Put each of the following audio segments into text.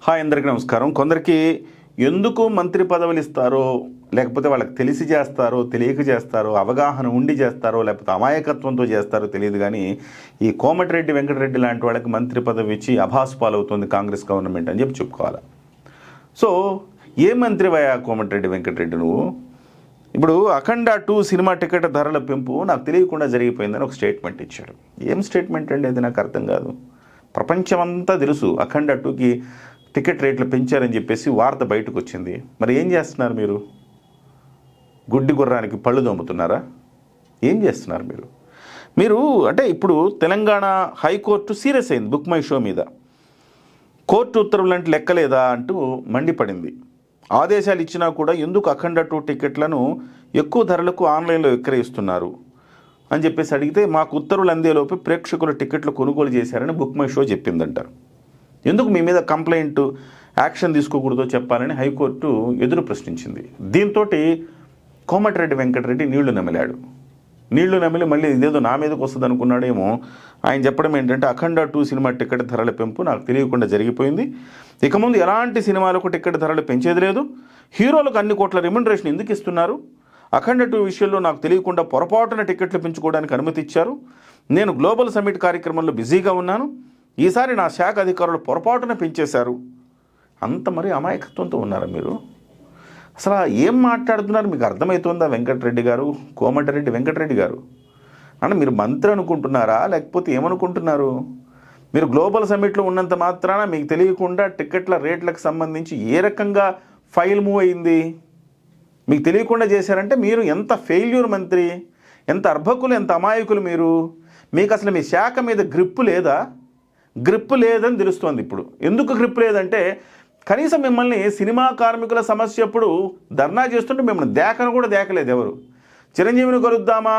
Hi అందరికీ నమస్కారం. కొందరికి ఎందుకు మంత్రి పదవులు ఇస్తారో, లేకపోతే వాళ్ళకి తెలిసి చేస్తారో తెలియక చేస్తారో, అవగాహన ఉండి చేస్తారో లేకపోతే అమాయకత్వంతో చేస్తారో తెలియదు. కానీ ఈ కోమటిరెడ్డి వెంకటరెడ్డి లాంటి వాళ్ళకి మంత్రి పదవి ఇచ్చి అభాసు పాలవుతుంది కాంగ్రెస్ గవర్నమెంట్ అని చెప్పి చెప్పుకోవాలి. సో ఏ మంత్రివయ్యా కోమటిరెడ్డి వెంకటరెడ్డి నువ్వు? ఇప్పుడు అఖండ 2 సినిమా టికెట్ ధరల పెంపు నాకు తెలియకుండా జరిగిపోయిందని ఒక స్టేట్మెంట్ ఇచ్చాడు. ఏం స్టేట్మెంట్ అండి అది? నాకు అర్థం కాదు. ప్రపంచమంతా తెలుసు అఖండ 2కి టికెట్ రేట్లు పెంచారని చెప్పేసి వార్త బయటకు వచ్చింది. మరి ఏం చేస్తున్నారు మీరు? గుడ్డి గుర్రానికి పళ్ళు దొమ్ముతున్నారా? ఏం చేస్తున్నారు మీరు అంటే ఇప్పుడు తెలంగాణ హైకోర్టు సీరియస్ అయింది బుక్ మై షో మీద. కోర్టు ఉత్తర్వులంటే లెక్కలేదా అంటూ మండిపడింది. ఆదేశాలు ఇచ్చినా కూడా ఎందుకు అఖండ 2 టికెట్లను ఎక్కువ ధరలకు ఆన్లైన్లో విక్రయిస్తున్నారు అని చెప్పేసి అడిగితే, మాకు ఉత్తర్వులు అందేలోపు ప్రేక్షకుల టికెట్లు కొనుగోలు చేశారని బుక్ మై షో చెప్పిందంట. ఎందుకు మీ మీద కంప్లైంట్ యాక్షన్ తీసుకోకూడదో చెప్పాలని హైకోర్టు ఎదురు ప్రశ్నించింది. దీంతో కోమటిరెడ్డి వెంకటరెడ్డి నీళ్లు నమిలి మళ్ళీ ఇదేదో నా మీదకి వస్తుంది అనుకున్నాడేమో. ఆయన చెప్పడం ఏంటంటే, అఖండ 2 సినిమా టికెట్ ధరల పెంపు నాకు తెలియకుండా జరిగిపోయింది. ఇక ముందు ఎలాంటి సినిమాలకు టికెట్ ధరలు పెంచేది లేదు. హీరోలకు అన్ని కోట్ల రెమ్యునరేషన్ ఎందుకు ఇస్తున్నారు? అఖండ 2 విషయంలో నాకు తెలియకుండా పొరపాటున టికెట్లు పెంచుకోవడానికి అనుమతి ఇచ్చారు. నేను గ్లోబల్ సమ్మిట్ కార్యక్రమంలో బిజీగా ఉన్నాను. ఈసారి నా శాఖ అధికారులు పొరపాటున పెంచేశారు. అంత మరి అమాయకత్వంతో ఉన్నారా మీరు? అసలు ఏం మాట్లాడుతున్నారు మీకు అర్థమవుతుందా వెంకటరెడ్డి గారు, కోమటిరెడ్డి వెంకటరెడ్డి గారు? అంటే మీరు మంత్రి అనుకుంటున్నారా లేకపోతే ఏమనుకుంటున్నారు? మీరు గ్లోబల్ సమ్మిట్లో ఉన్నంత మాత్రాన మీకు తెలియకుండా టికెట్ల రేట్లకు సంబంధించి ఏ రకంగా ఫైల్ మూవ్ అయింది మీకు తెలియకుండా చేశారంటే మీరు ఎంత ఫెయిల్యూర్ మంత్రి, ఎంత అర్భకులు, ఎంత అమాయకులు మీరు. మీకు అసలు మీ శాఖ మీద గ్రిప్పు లేదని తెలుస్తోంది ఇప్పుడు. ఎందుకు గ్రిప్ లేదంటే, కనీసం మిమ్మల్ని సినిమా కార్మికుల సమస్య అప్పుడు ధర్నా చేస్తుంటే మిమ్మల్ని దేకను కూడా దేకలేదు ఎవరు. చిరంజీవిని కలుద్దామా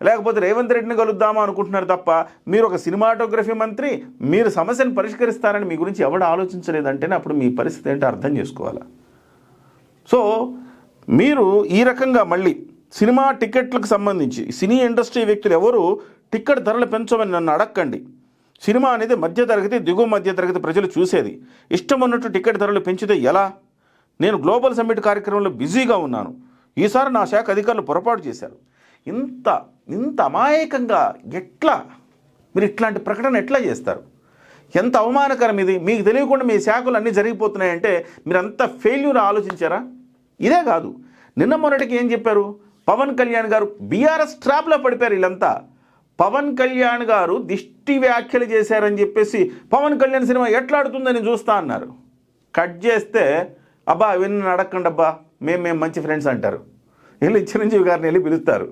లేకపోతే రేవంత్ రెడ్డిని కలుద్దామా అనుకుంటున్నారు తప్ప, మీరు ఒక సినిమాటోగ్రఫీ మంత్రి, మీరు సమస్యను పరిష్కరిస్తారని మీ గురించి ఎవడు ఆలోచించలేదంటేనే అప్పుడు మీ పరిస్థితి ఏంటో అర్థం చేసుకోవాలి. సో మీరు ఈ రకంగా మళ్ళీ సినిమా టికెట్లకు సంబంధించి సినీ ఇండస్ట్రీ వ్యక్తులు ఎవరు టికెట్ ధరలు పెంచమని నన్ను అడక్కండి. సినిమా అనేది మధ్యతరగతి, దిగువ మధ్యతరగతి ప్రజలు చూసేది. ఇష్టం ఉన్నట్టు టికెట్ ధరలు పెంచితే ఎలా? నేను గ్లోబల్ సమ్మిట్ కార్యక్రమంలో బిజీగా ఉన్నాను. ఈసారి నా శాఖ అధికారులు పొరపాటు చేశారు. ఇంత అమాయకంగా ఎట్లా మీరు ఇట్లాంటి ప్రకటన ఎట్లా చేస్తారు? ఎంత అవమానకరం ఇది. మీకు తెలియకుండా మీ శాఖలు అన్నీ జరిగిపోతున్నాయంటే మీరు అంత ఫెయిల్యూర్ ఆలోచించారా? ఇదే కాదు, నిన్న మొన్నటికి ఏం చెప్పారు? పవన్ కళ్యాణ్ గారు బీఆర్ఎస్ ట్రాప్లో పడిపోయారు. వీళ్ళంతా పవన్ కళ్యాణ్ గారు దిష్టి వ్యాఖ్యలు చేశారని చెప్పేసి పవన్ కళ్యాణ్ సినిమా ఎట్లా ఆడుతుందని చూస్తా అన్నారు. కట్ చేస్తే అబ్బా విన్న అడగండి అబ్బా మేము మంచి ఫ్రెండ్స్ అంటారు. వెళ్ళి చిరంజీవి గారిని వెళ్ళి పిలుస్తారు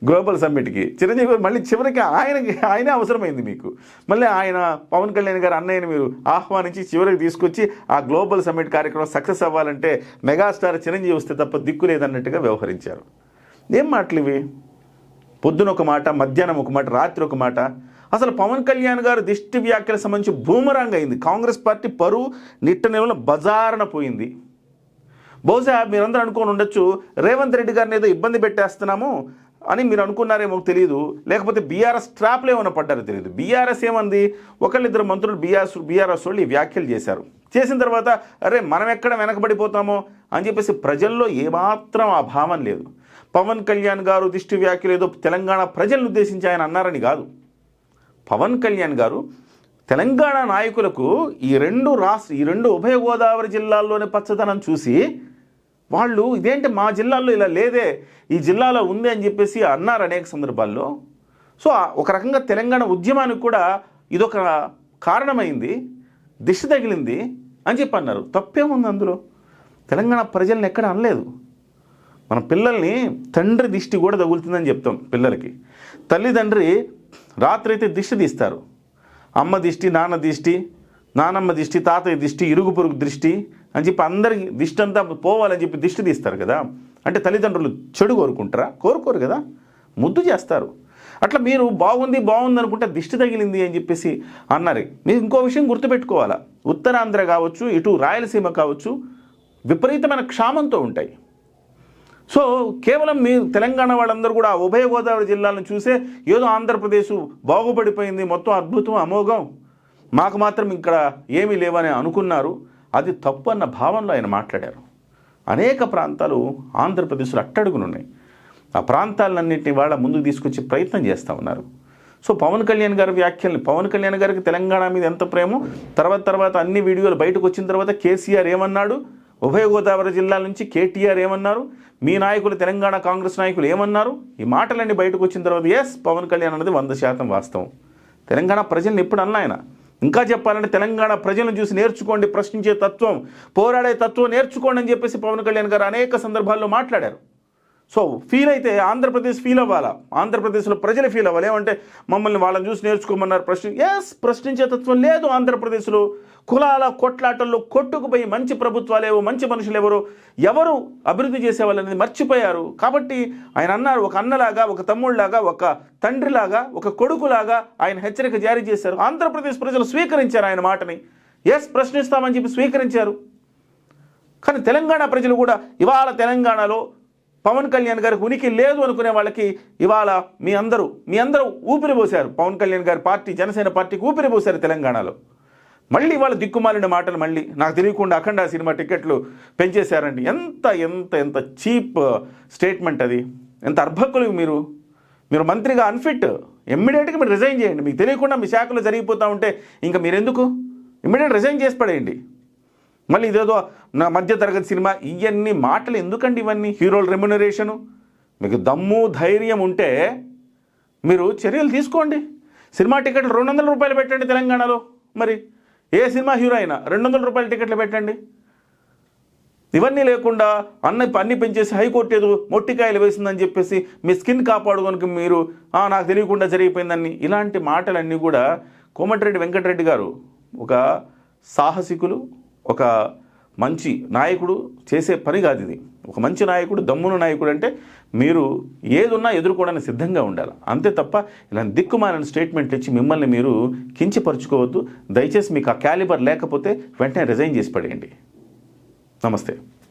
గ్లోబల్ సమ్మిట్కి. చిరంజీవి గారు మళ్ళీ చివరికి ఆయనే అవసరమైంది మీకు. మళ్ళీ ఆయన పవన్ కళ్యాణ్ గారు అన్నయ్యని మీరు ఆహ్వానించి చివరికి తీసుకొచ్చి ఆ గ్లోబల్ సమ్మిట్ కార్యక్రమం సక్సెస్ అవ్వాలంటే మెగాస్టార్ చిరంజీవి వస్తే తప్ప దిక్కు లేదన్నట్టుగా వ్యవహరించారు. ఏం మాటలు ఇవి? పొద్దున ఒక మాట, మధ్యాహ్నం ఒక మాట, రాత్రి ఒక మాట. అసలు పవన్ కళ్యాణ్ గారు దిష్టి వ్యాఖ్యలకు సంబంధించి బూమరాంగ్ అయింది. కాంగ్రెస్ పార్టీ పరువు నిట్ట నిలవల బజారున పోయింది. బహుశా మీరందరూ అనుకోని ఉండొచ్చు, రేవంత్ రెడ్డి గారిని ఏదో ఇబ్బంది పెట్టేస్తున్నాము అని మీరు అనుకున్నారేమో తెలియదు, లేకపోతే బీఆర్ఎస్ ట్రాప్లో ఏమైనా పడ్డారో తెలియదు. బీఆర్ఎస్ ఏమంది? ఒకళ్ళిద్దరు మంత్రులు బీఆర్ఎస్ వాళ్ళు ఈ వ్యాఖ్యలు చేశారు. చేసిన తర్వాత అరే మనం ఎక్కడ వెనకబడిపోతామో అని చెప్పేసి ప్రజల్లో ఏమాత్రం ఆ భావం లేదు. పవన్ కళ్యాణ్ గారు దిష్టి వ్యాఖ్యలు ఏదో తెలంగాణ ప్రజలను ఉద్దేశించి ఆయన అన్నారని కాదు. పవన్ కళ్యాణ్ గారు తెలంగాణ నాయకులకు ఈ రెండు ఉభయ గోదావరి జిల్లాల్లోనే పచ్చదనం చూసి వాళ్ళు ఇదేంటి మా జిల్లాల్లో ఇలా లేదే, ఈ జిల్లాలో ఉంది అని చెప్పేసి అన్నారు అనేక సందర్భాల్లో. సో ఒక రకంగా తెలంగాణ ఉద్యమానికి కూడా ఇదొక కారణమైంది, దిష్టి తగిలింది అని చెప్పి అన్నారు. తప్పేముంది అందులో? తెలంగాణ ప్రజల్ని ఎక్కడ అనలేదు. మన పిల్లల్ని తండ్రి దిష్టి కూడా తగులుతుందని చెప్తాం పిల్లలకి. తల్లిదండ్రి రాత్రి అయితే దిష్టి తీస్తారు. అమ్మ దిష్టి, నాన్న దిష్టి, నానమ్మ దిష్టి, తాతయ్య దిష్టి, ఇరుగు పొరుగు దృష్టి అని చెప్పి అందరికి దిష్టి అంతా పోవాలని చెప్పి దిష్టి తీస్తారు కదా. అంటే తల్లిదండ్రులు చెడు కోరుకోరు కదా, ముద్దు చేస్తారు. అట్లా మీరు బాగుంది అనుకుంటే దిష్టి తగిలింది అని చెప్పేసి అన్నారు. మీరు ఇంకో విషయం గుర్తుపెట్టుకోవాలా, ఉత్తరాంధ్ర కావచ్చు, ఇటు రాయలసీమ కావచ్చు, విపరీతమైన క్షామంతో ఉంటాయి. సో కేవలం మీ తెలంగాణ వాళ్ళందరూ కూడా ఉభయ గోదావరి జిల్లాలను చూసే ఏదో ఆంధ్రప్రదేశ్ బాగుపడిపోయింది, మొత్తం అద్భుతం, అమోఘం, మాకు మాత్రం ఇక్కడ ఏమీ లేవని అనుకున్నారు. అది తప్పు అన్న భావనలో ఆయన మాట్లాడారు. అనేక ప్రాంతాలు ఆంధ్రప్రదేశ్లో అట్టడుగునున్నాయి. ఆ ప్రాంతాలన్నింటినీ వాళ్ళ ముందుకు తీసుకొచ్చే ప్రయత్నం చేస్తూ ఉన్నారు. సో పవన్ కళ్యాణ్ గారి వ్యాఖ్యల్ని, పవన్ కళ్యాణ్ గారికి తెలంగాణ మీద ఎంత ప్రేమో, తర్వాత అన్ని వీడియోలు బయటకు వచ్చిన తర్వాత కేసీఆర్ ఏమన్నాడు, ఉభయ గోదావరి జిల్లాల నుంచి కేటీఆర్ ఏమన్నారు, మీ నాయకులు తెలంగాణ కాంగ్రెస్ నాయకులు ఏమన్నారు, ఈ మాటలన్నీ బయటకు వచ్చిన తర్వాత ఎస్ పవన్ కళ్యాణ్ అన్నది 100% వాస్తవం. తెలంగాణ ప్రజల్ని ఎప్పుడు అన్నా ఆయన. ఇంకా చెప్పాలంటే తెలంగాణ ప్రజలను చూసి నేర్చుకోండి, ప్రశ్నించే తత్వం, పోరాడే తత్వం నేర్చుకోండి అని చెప్పేసి పవన్ కళ్యాణ్ గారు అనేక సందర్భాల్లో మాట్లాడారు. సో ఫీల్ అయితే ఆంధ్రప్రదేశ్ ఫీల్ అవ్వాలా, ఆంధ్రప్రదేశ్లో ప్రజలు ఫీల్ అవ్వాలి. ఏమంటే మమ్మల్ని వాళ్ళని చూసి నేర్చుకోమన్నారు, ప్రశ్నించే తత్వం లేదు ఆంధ్రప్రదేశ్లో. కులాల కొట్లాటల్లో కొట్టుకుపోయి మంచి ప్రభుత్వాలేవో, మంచి మనుషులు ఎవరు అభివృద్ధి చేసేవాళ్ళనేది మర్చిపోయారు. కాబట్టి ఆయన అన్నారు, ఒక అన్నలాగా, ఒక తమ్ముళ్లాగా, ఒక తండ్రిలాగా, ఒక కొడుకులాగా ఆయన హెచ్చరిక జారీ చేశారు. ఆంధ్రప్రదేశ్ ప్రజలు స్వీకరించారు ఆయన మాటని. ప్రశ్నిస్తామని చెప్పి స్వీకరించారు. కానీ తెలంగాణ ప్రజలు కూడా ఇవాళ తెలంగాణలో పవన్ కళ్యాణ్ గారికి ఉనికి లేదు అనుకునే వాళ్ళకి ఇవాళ మీ అందరూ ఊపిరి పోశారు. పవన్ కళ్యాణ్ గారి పార్టీ, జనసేన పార్టీకి ఊపిరి పోశారు తెలంగాణలో. మళ్ళీ వాళ్ళ దిక్కుమాలిన మాటలు మళ్ళీ నాకు తెలియకుండా అఖండ సినిమా టికెట్లు పెంచేశారండి. ఎంత ఎంత ఎంత చీప్ స్టేట్మెంట్ అది. ఎంత అర్భకులు మీరు మంత్రిగా అన్ఫిట్. ఇమ్మీడియట్గా మీరు రిజైన్ చేయండి. మీకు తెలియకుండా మీ శాఖలో జరిగిపోతూ ఉంటే ఇంకా మీరెందుకు, ఇమ్మీడియట్ రిజైన్ చేసి పడేయండి. మళ్ళీ ఇదేదో నా మధ్యతరగతి సినిమా, ఇవన్నీ మాటలు ఎందుకండి ఇవన్నీ? హీరోల రెమ్యునరేషను. మీకు దమ్ము ధైర్యం ఉంటే మీరు చర్యలు తీసుకోండి. సినిమా టికెట్లు 200 రూపాయలు పెట్టండి తెలంగాణలో. మరి ఏ సినిమా హీరో అయినా 200 రూపాయల టికెట్లు పెట్టండి. ఇవన్నీ లేకుండా అన్ని పెంచేసి హైకోర్టు ఏదో మొట్టికాయలు వేసిందని చెప్పేసి మీ స్కిన్ కాపాడుకోనికి మీరు నాకు తెలియకుండా జరిగిపోయిందని, ఇలాంటి మాటలన్నీ కూడా కోమటిరెడ్డి వెంకటరెడ్డి గారు ఒక సాహసికులు, ఒక మంచి నాయకుడు చేసే పని కాదు ఇది. ఒక మంచి నాయకుడు, దమ్మున నాయకుడు అంటే మీరు ఏదున్నా ఎదుర్కోవడానికి సిద్ధంగా ఉండాలి. అంతే తప్ప ఇలాంటి దిక్కుమాలిన స్టేట్మెంట్లు ఇచ్చి మిమ్మల్ని మీరు కించపరుచుకోవద్దు. దయచేసి మీకు ఆ క్యాలిబర్ లేకపోతే వెంటనే రిజైన్ చేసి పడేయండి. నమస్తే.